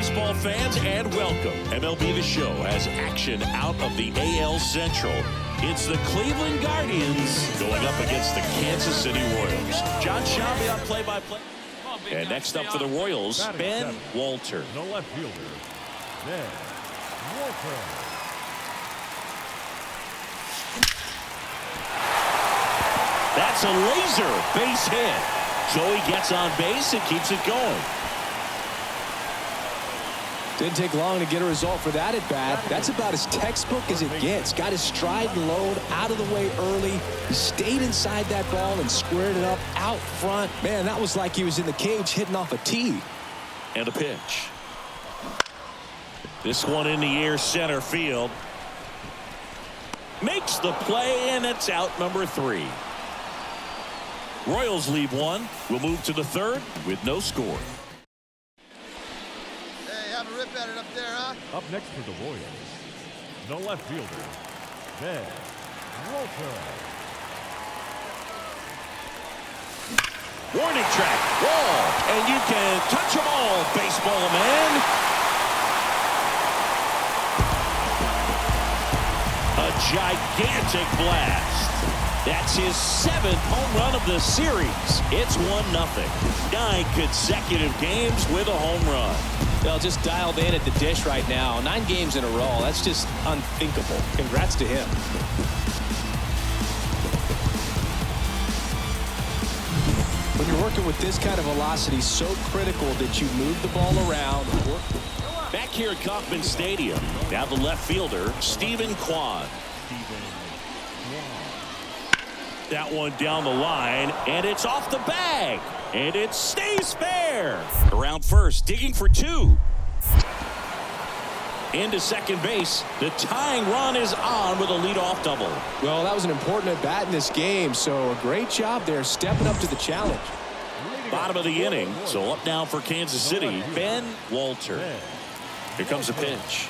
baseball fans, and welcome. MLB The Show has action out of the AL Central. It's the Cleveland Guardians going up against the Kansas City Royals. John Shelby on play-by-play. And next up for the Royals, Ben Walter. No left fielder, Ben Walter. That's a laser base hit. Joey gets on base and keeps it going. Didn't take long to get a result for that at bat. That's about as textbook as it gets. Got his stride and load out of the way early. He stayed inside that ball and squared it up out front. Man, that was like he was in the cage hitting off a tee. And a pitch. This one in the air, center field. Makes the play, and it's out, number 3. Royals leave one. We'll move to the third with no score. Have a rip at it up there, huh? Up next for the Royals, no left fielder, Ben Walter. Warning track, wall, and you can touch them all, baseball man. A gigantic blast. That's his 7th home run of the series. It's 1-0. 9 consecutive games with a home run. They'll just dialed in at the dish right now. 9 games in a row. That's just unthinkable. Congrats to him. When you're working with this kind of velocity, so critical that you move the ball around. Back here at Kauffman Stadium, now the left fielder, Stephen Kwan. That one down the line, and it's off the bag, and it stays fair. Around first, digging for 2. Into second base, the tying run is on with a leadoff double. Well, that was an important at bat in this game, so a great job there stepping up to the challenge. Bottom of the inning, so up now for Kansas City, Ben Walter. Here comes a pitch.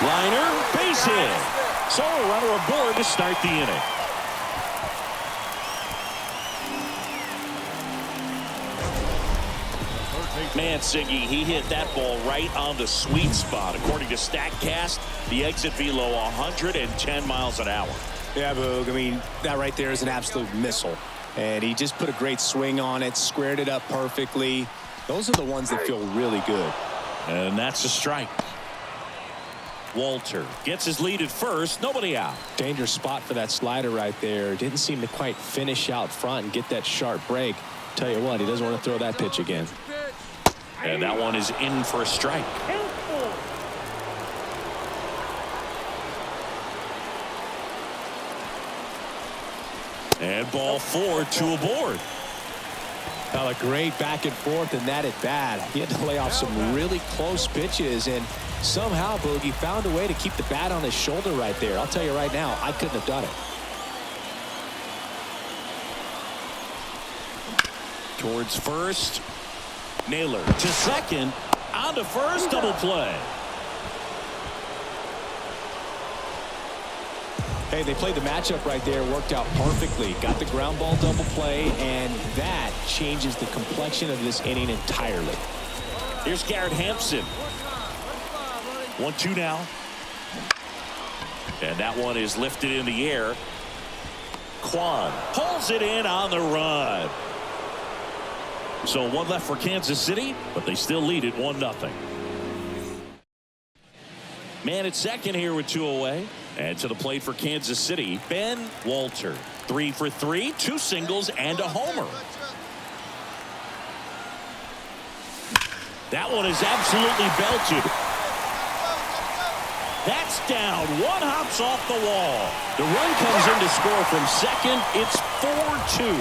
Liner, base hit. So a runner aboard to start the inning. Man, Siggy, he hit that ball right on the sweet spot. According to StatCast, the exit velo 110 miles an hour. Yeah, Boog. I mean, that right there is an absolute missile. And he just put a great swing on it, squared it up perfectly. Those are the ones that feel really good. And that's a strike. Walter gets his lead at first, nobody out. Dangerous spot for that slider right there. Didn't seem to quite finish out front and get that sharp break. Tell you what, he doesn't want to throw that pitch again. And that one is in for a strike. And ball 4, 2 aboard. Well, a great back and forth in that at bat. He had to lay off some really close pitches, and somehow Boogie found a way to keep the bat on his shoulder right there. I'll tell you right now, I couldn't have done it. Towards first. Naylor to second. On to first, double play. Hey, they played the matchup right there, worked out perfectly. Got the ground ball double play, and that changes the complexion of this inning entirely. Here's Garrett Hampson. 1-2 now. And that one is lifted in the air. Kwan pulls it in on the run. So 1 left for Kansas City, but they still lead it 1-0. Man at second here with 2 away. And to the plate for Kansas City, Ben Walter. 3 for 3, 2 singles and a homer. That one is absolutely belted. That's down. 1 hops off the wall. The run comes in to score from second. It's 4-2.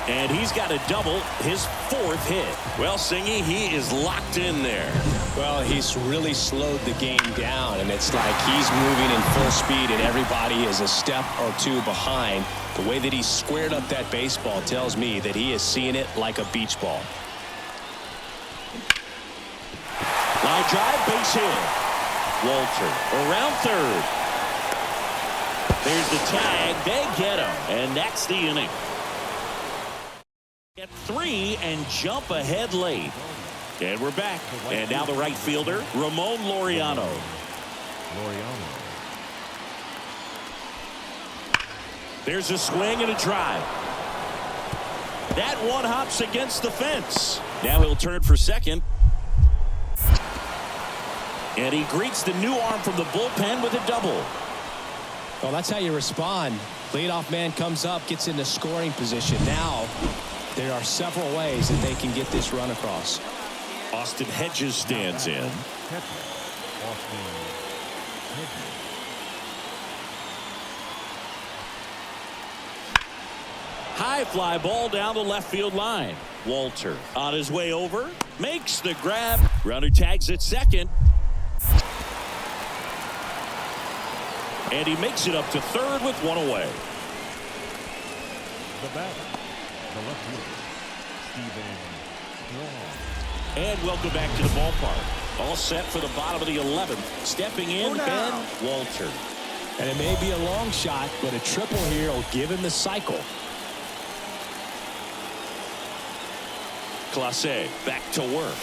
And he's got a double, his 4th hit. Well, Singy, he is locked in there. Well, he's really slowed the game down, and it's like he's moving in full speed, and everybody is a step or 2 behind. The way that he squared up that baseball tells me that he is seeing it like a beach ball. Line drive, base hit. Walter around third. There's the tag. They get him, and that's the inning. Get 3 and jump ahead late. And we're back. And now the right fielder, Ramon Laureano. There's a swing and a drive. That one hops against the fence. Now he'll turn for second. And he greets the new arm from the bullpen with a double. Well, that's how you respond. Leadoff man comes up, gets into scoring position. Now, there are several ways that they can get this run across. Austin Hedges stands in. High fly ball down the left field line. Walter on his way over, makes the grab. Runner tags at second. And he makes it up to third with one away. The batter, the left fielder, Stephen Strong. And welcome back to the ballpark. All set for the bottom of the 11th. Stepping in, Ben Walter. And it may be a long shot, but a triple here will give him the cycle. Clase back to work.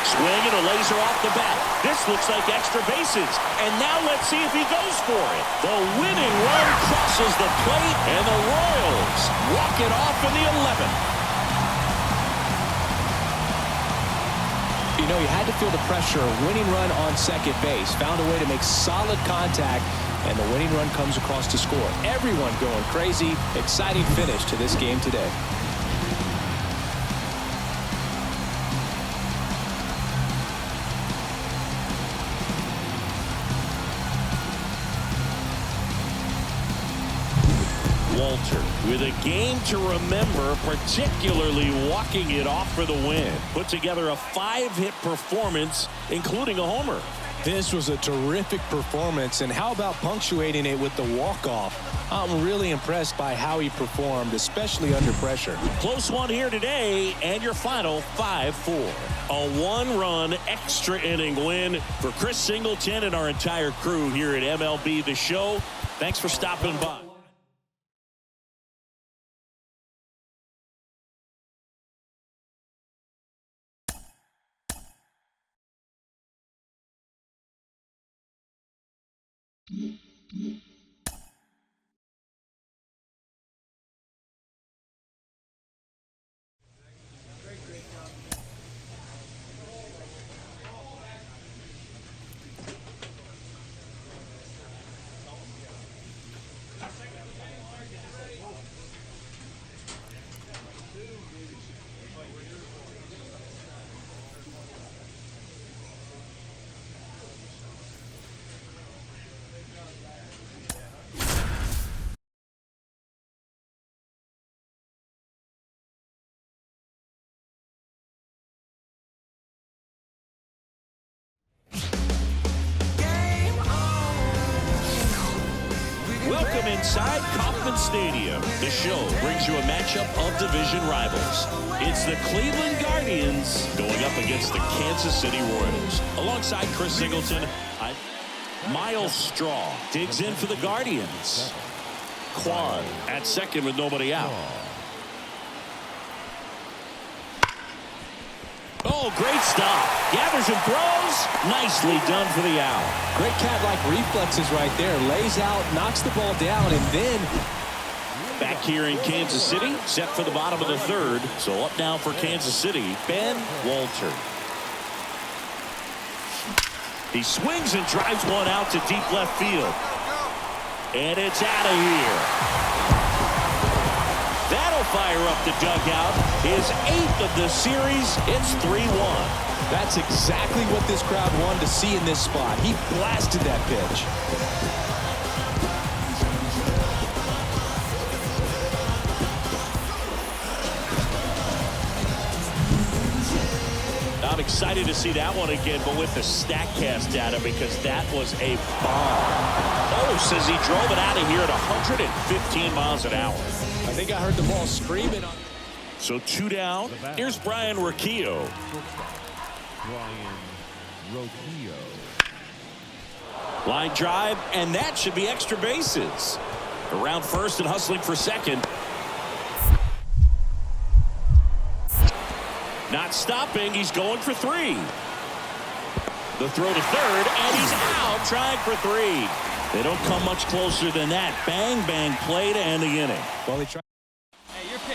Swing and a laser off the bat. This looks like extra bases. And now let's see if he goes for it. The winning run crosses the plate, and the Royals walk it off in the 11th. You know, he had to feel the pressure. Winning run on second base. Found a way to make solid contact, and the winning run comes across to score. Everyone going crazy. Exciting finish to this game today. Walter with a game to remember, particularly walking it off for the win. Put together a 5-hit performance, including a homer. This was a terrific performance, and how about punctuating it with the walk-off? I'm really impressed by how he performed, especially under pressure. Close one here today, and your final 5-4. A 1-run extra inning win for Chris Singleton and our entire crew here at MLB The Show. Thanks for stopping by. Welcome inside Kauffman Stadium. The show brings you a matchup of division rivals. It's the Cleveland Guardians going up against the Kansas City Royals. Alongside Chris Singleton, Miles Straw digs in for the Guardians. Quan at second with nobody out. Oh, great stop. Gathers and throws. Nicely done for the out. Great cat-like reflexes right there. Lays out, knocks the ball down, and then... Back here in Kansas City, set for the bottom of the third. So up now for Kansas City, Ben Walter. He swings and drives one out to deep left field. And it's out of here. That'll fire up the dugout. His 8th of the series. It's 3-1. That's exactly what this crowd wanted to see in this spot. He blasted that pitch. I'm excited to see that one again, but with the StatCast data, because that was a bomb. Oh, says he drove it out of here at 115 miles an hour. I think I heard the ball screaming. So 2 down. Here's Brian Rocchio. Line drive, and that should be extra bases. Around first and hustling for second. Not stopping. He's going for 3. The throw to third, and he's out trying for 3. They don't come much closer than that. Bang, bang play to end the inning. Well, they try.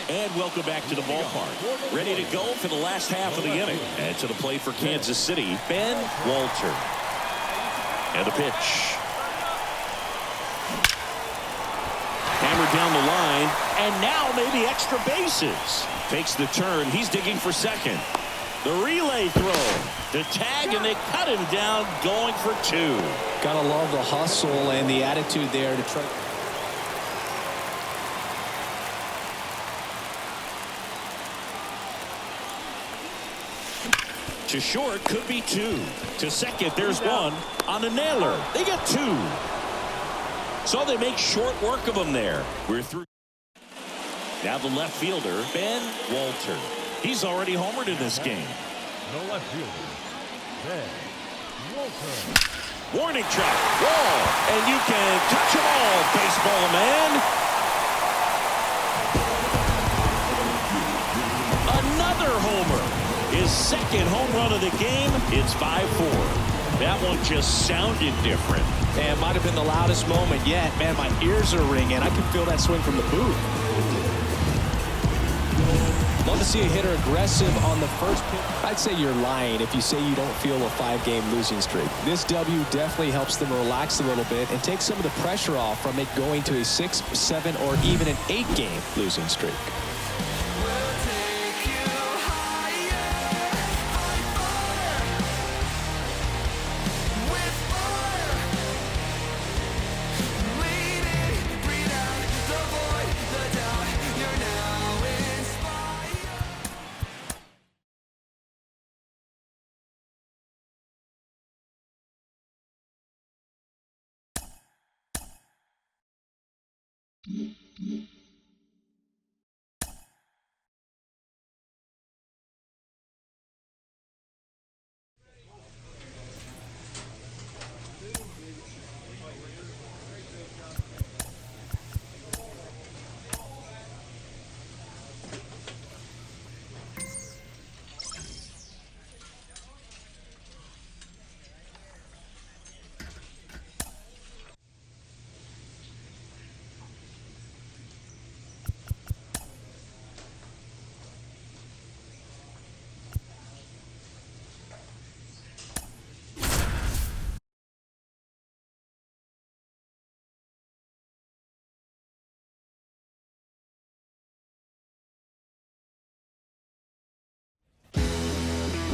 And welcome back to the ballpark. Ready to go for the last half of the inning. And to the plate for Kansas City, Ben Walter. And the pitch. Hammered down the line, and now maybe extra bases. Takes the turn. He's digging for second. The relay throw. The tag, and they cut him down, going for 2. Gotta love the hustle and the attitude there to try. To short, could be 2. To second, there's 1 on a nailer. They get 2. So they make short work of him there. We're through. Now the left fielder, Ben Walter. He's already homered in this game. The left fielder, Ben Walter. Warning track, wall, and you can touch them all, baseball man. Another homer. His second home run of the game. It's 5-4. That one just sounded different. And might have been the loudest moment yet. Man, my ears are ringing. I can feel that swing from the booth. Love to see a hitter aggressive on the first pitch. I'd say you're lying if you say you don't feel a 5-game losing streak. This W definitely helps them relax a little bit and take some of the pressure off from it going to a 6, 7, or even an 8-game losing streak.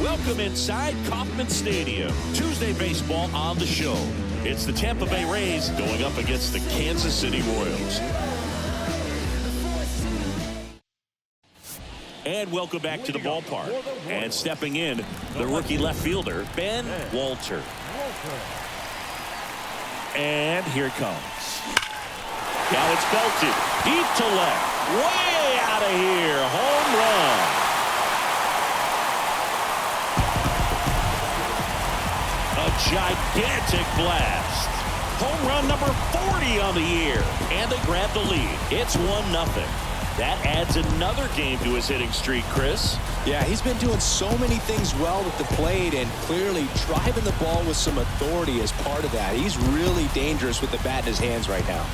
Welcome inside Kauffman Stadium. Tuesday baseball on the show. It's the Tampa Bay Rays going up against the Kansas City Royals. And welcome back to the ballpark. And stepping in, the rookie left fielder, Ben Walter. And here it comes. Now it's belted. Deep to left. Way out of here. Home run. A gigantic blast. Home run number 40 on the year. And they grab the lead. It's 1-0. That adds another game to his hitting streak, Chris. Yeah, he's been doing so many things well with the plate and clearly driving the ball with some authority as part of that. He's really dangerous with the bat in his hands right now.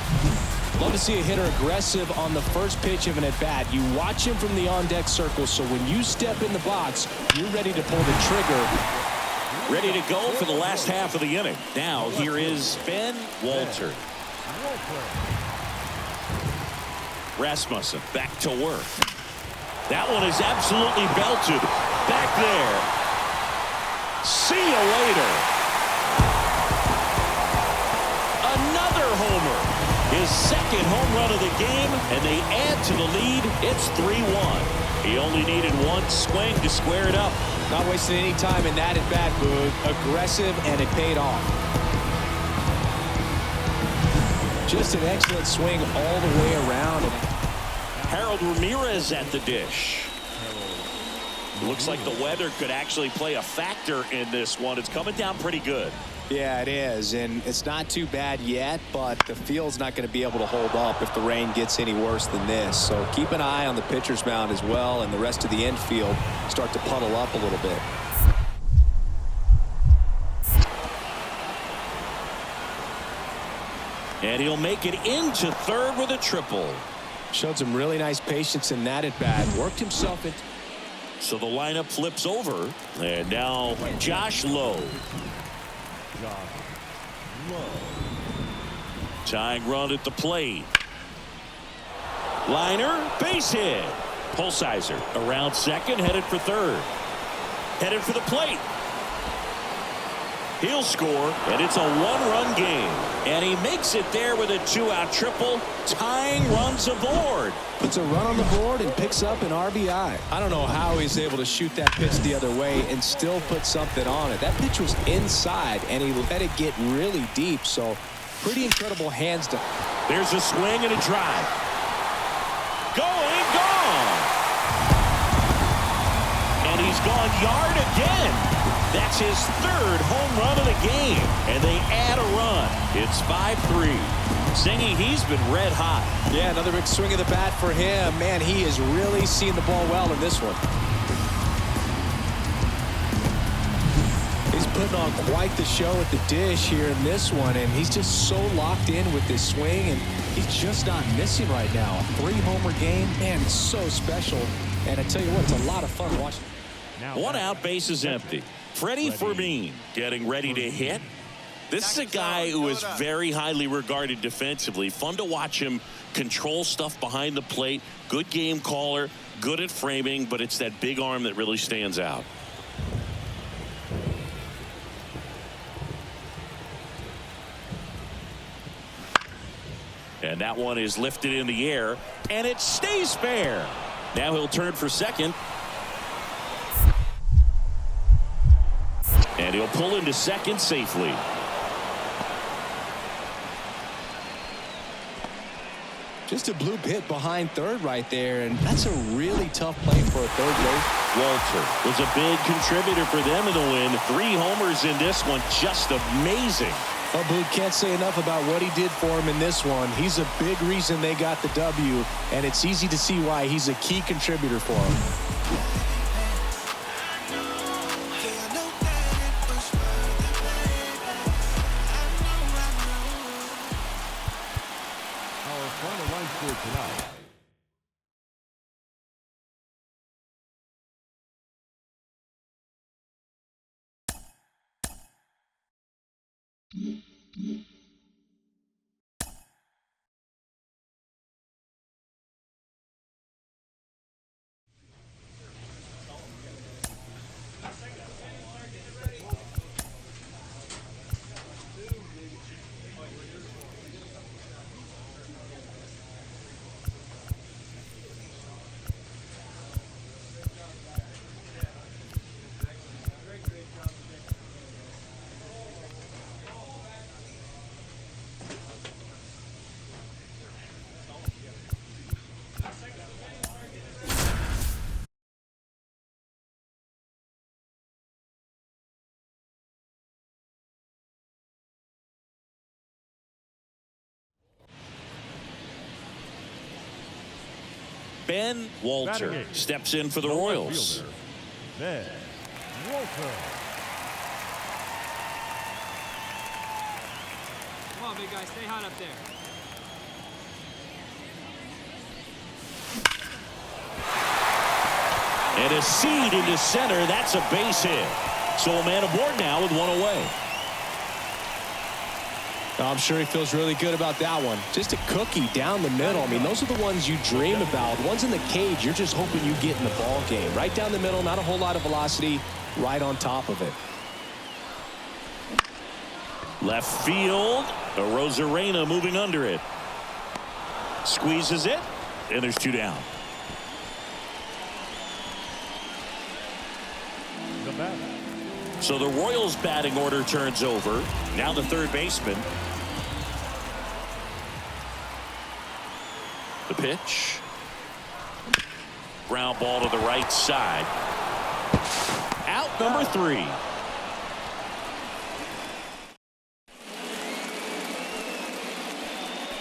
Love to see a hitter aggressive on the first pitch of an at-bat. You watch him from the on-deck circle, so when you step in the box, you're ready to pull the trigger. Ready to go for the last half of the inning. Now, here is Ben Walter. Rasmussen back to work. That one is absolutely belted. Back there. See you later. Another homer. His second home run of the game, and they add to the lead. It's 3-1. He only needed one swing to square it up. Not wasting any time in that at-bat, Boog. Aggressive, and it paid off. Just an excellent swing all the way around. Harold Ramirez at the dish. Looks like the weather could actually play a factor in this one. It's coming down pretty good. Yeah, it is, and it's not too bad yet, but the field's not going to be able to hold up if the rain gets any worse than this. So keep an eye on the pitcher's mound as well, and the rest of the infield start to puddle up a little bit. And he'll make it into third with a triple. Showed some really nice patience in that at bat. Worked himself into. So the lineup flips over, and now Josh Lowe. Tying run at the plate. Liner, base hit. Holsizer around second, headed for third. Headed for the plate. He'll score, and it's a one-run game. And he makes it there with a two-out triple, tying runs aboard. Puts a run on the board and picks up an RBI. I don't know how he's able to shoot that pitch the other way and still put something on it. That pitch was inside, and he let it get really deep. So pretty incredible hands to. There's a swing and a drive. Going, gone. And he's gone yard again. That's his third home run of the game. And they add a run. It's 5-3. Zingy, he's been red hot. Yeah, another big swing of the bat for him. Man, he is really seeing the ball well in this one. He's putting on quite the show at the dish here in this one, and he's just so locked in with this swing, and he's just not missing right now. A 3-homer game, man, it's so special. And I tell you what, it's a lot of fun watching. One out, base is empty. Freddie Fermin getting ready to hit. This is a guy who is very highly regarded defensively. Fun to watch him control stuff behind the plate. Good game caller, good at framing, but it's that big arm that really stands out. And that one is lifted in the air, and it stays fair. Now he'll turn for second. And he'll pull into second safely. Just a bloop hit behind third right there, and that's a really tough play for a third base. Walter was a big contributor for them in the win. 3 homers in this one, just amazing. Well, Boog, can't say enough about what he did for him in this one. He's a big reason they got the W, and it's easy to see why he's a key contributor for him. Tonight. Ben Walter steps in for the Royals. Ben Walter. Come on, big guy, stay hot up there. And a seed into center. That's a base hit. So a man aboard now with one away. I'm sure he feels really good about that one. Just a cookie down the middle. I mean, those are the ones you dream about. The ones in the cage, you're just hoping you get in the ball game. Right down the middle, not a whole lot of velocity, right on top of it. Left field, Rosarena moving under it. Squeezes it, and there's 2 down. So the Royals batting order turns over. Now the third baseman. The pitch. Ground ball to the right side. Out number 3.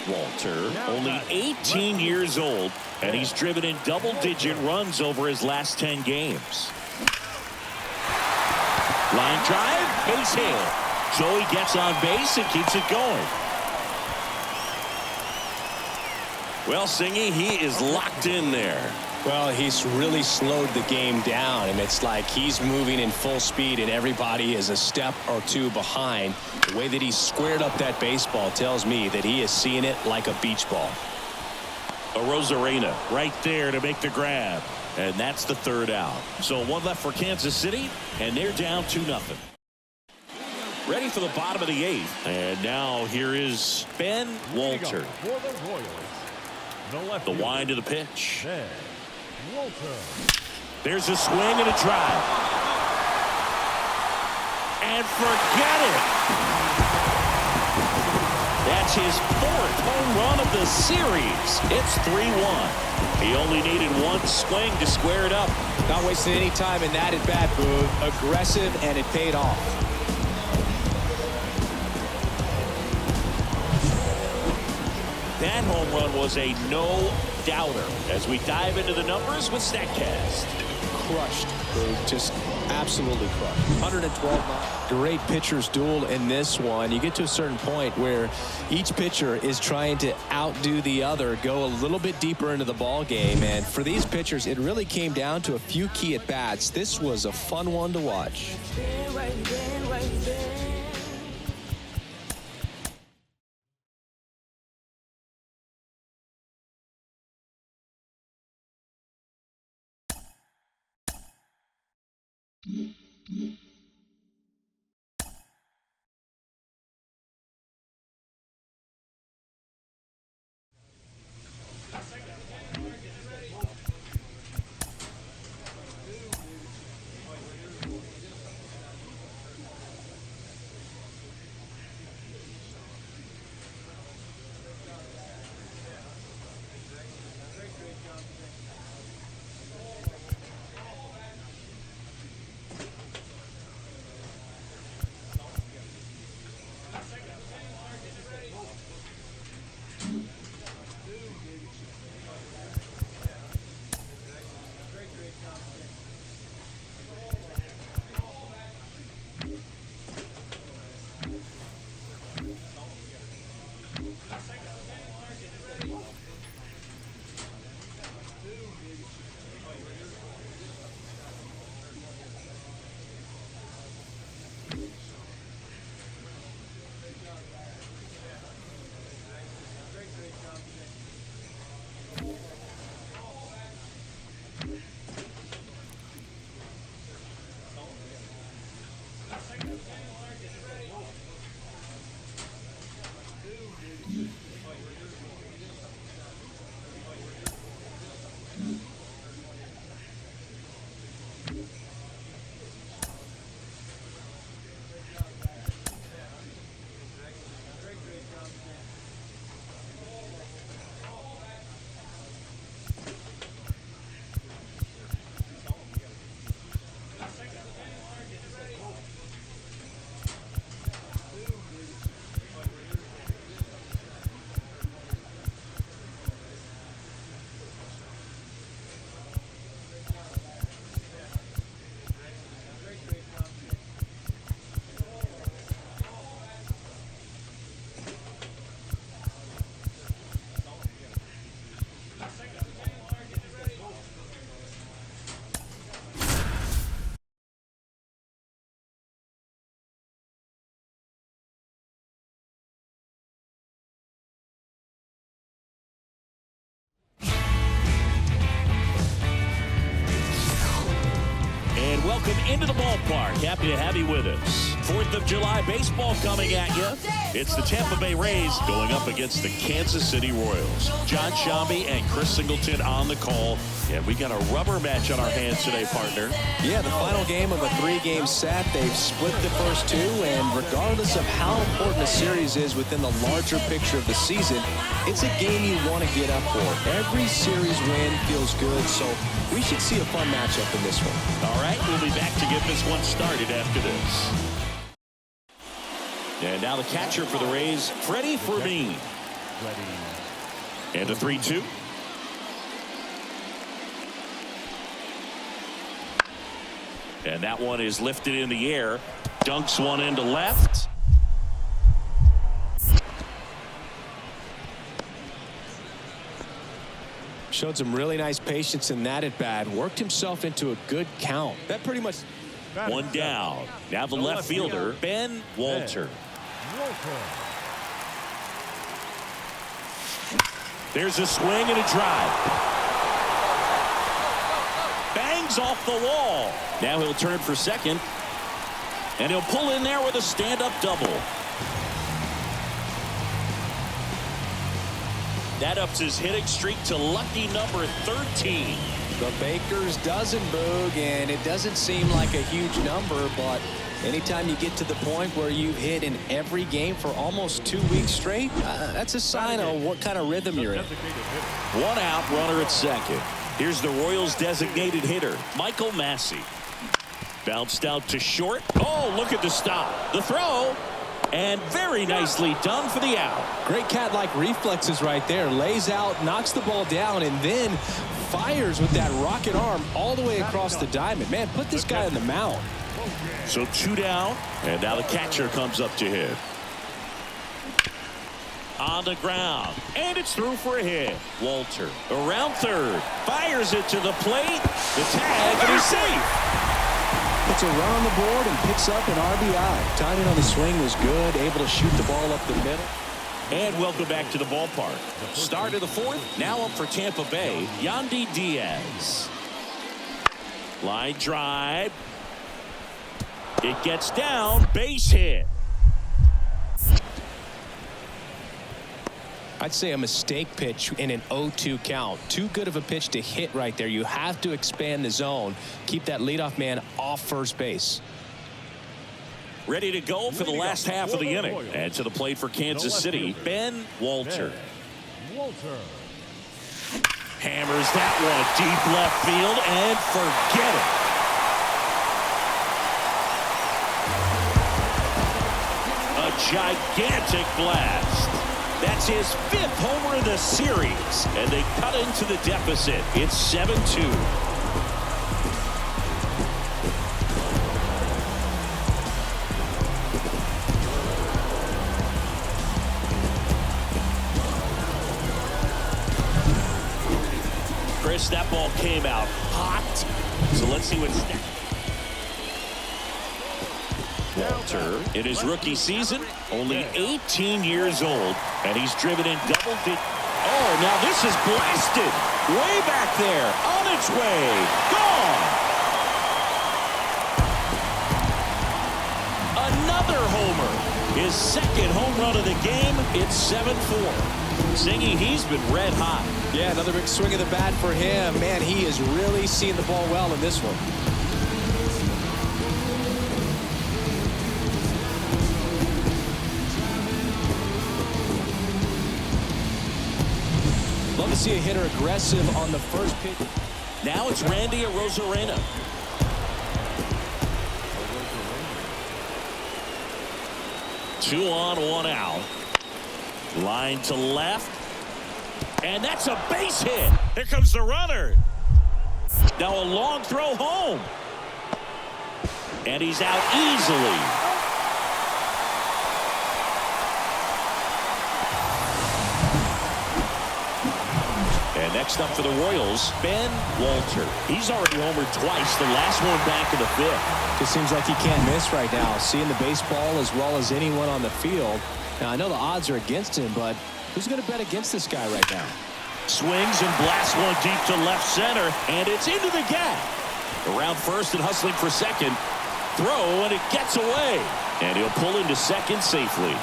Walter, only 18 years old, and he's driven in double-digit runs over his last 10 games. Line drive, base hit. So he gets on base and keeps it going. Well, Singy, he is locked in there. Well, he's really slowed the game down, and it's like he's moving in full speed, and everybody is a step or two behind. The way that he squared up that baseball tells me that he is seeing it like a beach ball. A Rosarena right there to make the grab, and that's the third out. So one left for Kansas City, and they're down 2-0. Ready for the bottom of the 8th, and now here is Ben Walter. For the Royals, The wind of the pitch. Ben Walter. There's a swing and a drive. And forget it. That's his 4th home run of the series. It's 3-1. He only needed one swing to square it up. Not wasting any time in that at bat, Boog. Aggressive, and it paid off. That home run was a no-doubter as we dive into the numbers with StatCast. Crushed, Boog. Just absolutely crushed. 112 miles. Great pitcher's duel in this one. You get to a certain point where each pitcher is trying to outdo the other, go a little bit deeper into the ball game, and for these pitchers, it really came down to a few key at-bats. This was a fun one to watch. Welcome into the ballpark. Happy to have you with us. 4th of July baseball coming at you. It's the Tampa Bay Rays going up against the Kansas City Royals. John Shambi and Chris Singleton on the call. And we got a rubber match on our hands today, partner. Yeah, the final game of a 3-game set. They've split the first 2, and regardless of how important a series is within the larger picture of the season, it's a game you want to get up for. Every series win feels good, so we should see a fun matchup in this one. All right, we'll be back to get this one started after this. And now the catcher for the Rays, Freddie Fermin. Ready. And a 3-2. And that one is lifted in the air. Dunks one into left. Showed some really nice patience in that at bat. Worked himself into a good count. That pretty much. One down. Now the left fielder, Ben Walter. There's a swing and a drive. Bangs off the wall. Now he'll turn for second. And he'll pull in there with a stand-up double. That ups his hitting streak to lucky number 13. The Baker's dozen, Boog, and it doesn't seem like a huge number, but anytime you get to the point where you've hit in every game for almost 2 weeks straight, that's a sign of what kind of rhythm you're in. One out, runner at second. Here's the Royals' designated hitter, Michael Massey. Bounced out to short. Oh, look at the stop. The throw. And very nicely done for the out. Great cat-like reflexes right there. Lays out, knocks the ball down, and then fires with that rocket arm all the way across the diamond. Man, put this guy on the mound. So 2 down, and now the catcher comes up to hit. On the ground, and it's through for a hit. Walter around third, fires it to the plate. The tag, and he's safe. Puts a run on the board and picks up an RBI. Timing on the swing was good, able to shoot the ball up the middle. And welcome back to the ballpark. Start of the fourth, now up for Tampa Bay, Yandy Diaz. Line drive. It gets down, base hit. I'd say a mistake pitch in an 0-2 count. Too good of a pitch to hit right there. You have to expand the zone. Keep that leadoff man off first base. Ready to go for the last half of the inning. And to the plate for Kansas City, Ben Walter. Hammers that one deep left field and forget it. A gigantic blast. That's his 5th homer of the series, and they cut into the deficit. It's 7-2. Chris, that ball came out hot. So let's see what's next. Walter, in his rookie season, only 18 years old, and he's driven in double digits. Oh, now this is blasted. Way back there, on its way, gone. Another homer. His 2nd home run of the game. It's 7-4. Zingy, he's been red hot. Yeah, another big swing of the bat for him. Man, he is really seeing the ball well in this one. Love to see a hitter aggressive on the first pitch. Now it's Randy Arozarena. Two on, one out. Line to left. And that's a base hit. Here comes the runner. Now a long throw home. And he's out easily. And next up for the Royals, Ben Walter. He's already homered twice, the last one back in the 5th. Just seems like he can't miss right now. Seeing the baseball as well as anyone on the field. Now, I know the odds are against him, but who's going to bet against this guy right now? Swings and blasts one deep to left center, and it's into the gap. Around first and hustling for second. Throw, and it gets away. And he'll pull into second safely.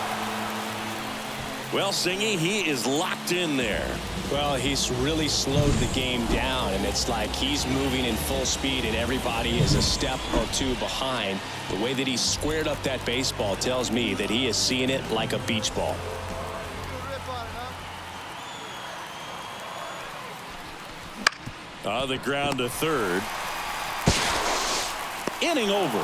Well, Singy, he is locked in there. Well, he's really slowed the game down, and it's like he's moving in full speed, and everybody is a step or two behind. The way that he squared up that baseball tells me that he is seeing it like a beach ball. On the ground to third. Inning over.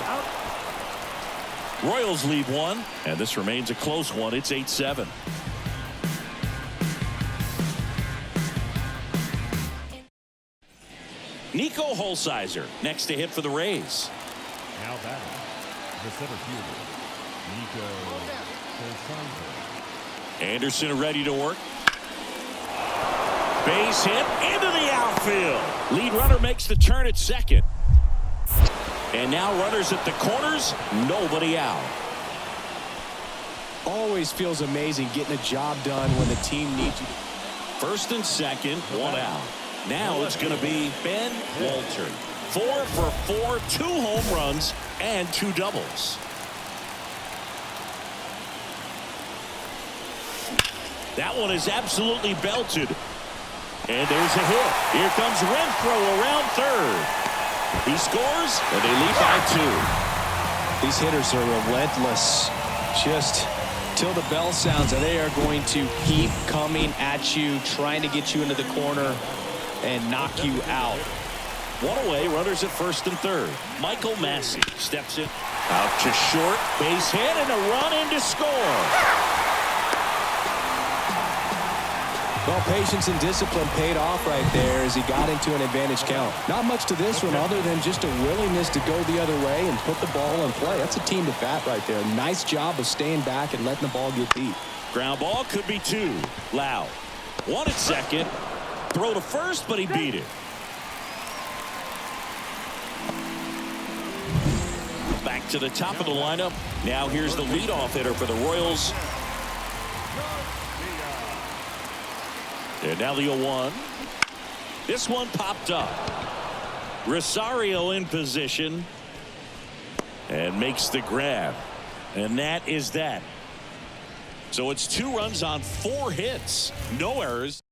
Royals lead one, and this remains a close one. It's 8-7. Nico Holsizer next to hit for the Rays. Now batting, the center fielder, Nico Holsizer. Anderson ready to work. Base hit into the outfield. Lead runner makes the turn at second. And now runners at the corners, nobody out. Always feels amazing getting a job done when the team needs you. First and second, one out. Now it's going to be Ben Walter. 4 for 4, 2 home runs and 2 doubles. That one is absolutely belted. And there's a hit. Here comes Renfroe around third. He scores, and they lead by 2. These hitters are relentless. Just till the bell sounds, and they are going to keep coming at you, trying to get you into the corner and knock you out. One away, runners at first and third. Michael Massey steps in. Out to short, base hit, and a run in to score. Well, patience and discipline paid off right there as he got into an advantage count. Not much to this one other than just a willingness to go the other way and put the ball in play. That's a team at bat right there. Nice job of staying back and letting the ball get beat. Ground ball could be 2. Lau. 1 at second. Throw to first, but he beat it. Back to the top of the lineup. Now here's the leadoff hitter for the Royals. And now the 0-1. This one popped up. Rosario in position. And makes the grab. And that is that. So it's 2 runs on 4 hits. No errors.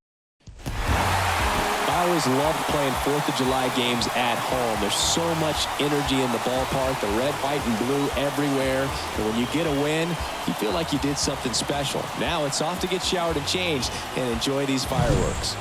I always loved playing 4th of July games at home. There's so much energy in the ballpark. The red, white, and blue everywhere. And when you get a win, you feel like you did something special. Now it's off to get showered and changed and enjoy these fireworks.